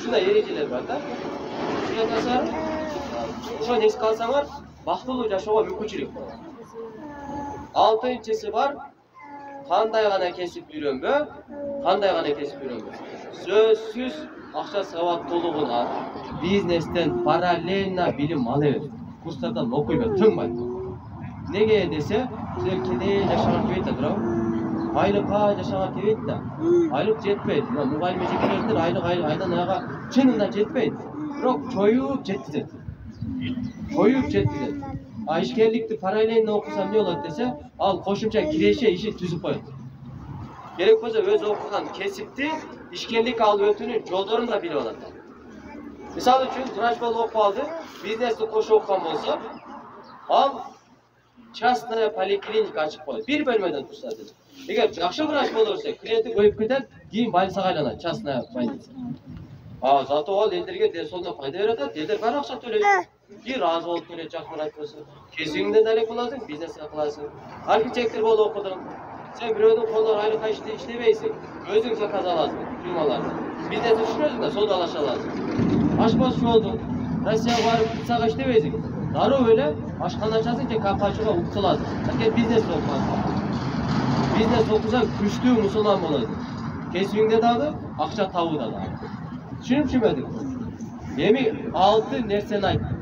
ушундай эрежелер бар да. Ушуга ошону эске алсаңар, бактылуу жашоого мүмкүнчүлүк болот. 6-нчысы бар, кандай гана кесип үйрөнбө, сөзсүз акча сабаттуулугуна бизнестен параллельно билим ала бер. Курстардан окуй бер, тыңбай. Неге десе, силер кедей жашаган келбейт да, туурабы? Айлыкка жашаган келбейт да. Айлык жетпейт. Мына мугалим эжекелердин айлык айдан айга чынында жетпейт. Бирок чоюп жеткизет. А ишкерликти параллельно окусам эмне болот десе, ал кошумча киреше ишин түзүп коет. Керек болсо өз окуган кесипти ишкерлик алып өтүүнүн жолдорун да билип алат. Мисалы үчүн врач болуп окуп алды, бизнести кошо окуган болсо, ал частная поликлиника ачып коет. Бир бөлмөдөн турса дейт. Эгер жакшы врач боло берсе, клиенти көбөйүп кетет, кийин больницага айланат, частная больница. Зато ал элдерге ден соолугуна пайда берет, элдер баары акча төлөйт. Ыраазы болуп төлөйт, жакын айтпаса. Кесигиңден далек боласың, бизнеске кыласың. Архитектор болуп окудуң. Сен бирөөнүн колдон айлыкка иштебейсиң, өзүң заказ аласың, фирмалардан. Бизнес түшүрөсүң да, соодалаша аласың. Ашпазчы болдуң, Россияга барып пиццага иштебейсиң. Дароо эле ашкана ачасың же кафе ачууга уктуласың. Анткени бизнес окугансың. Бизнес окусаң күчтүү мусулман болосуң. Кесибиңде дагы, акча табууда дагы. Түшүнүп-түшүнбөдүңбү? Эми 6 нерсени айттым.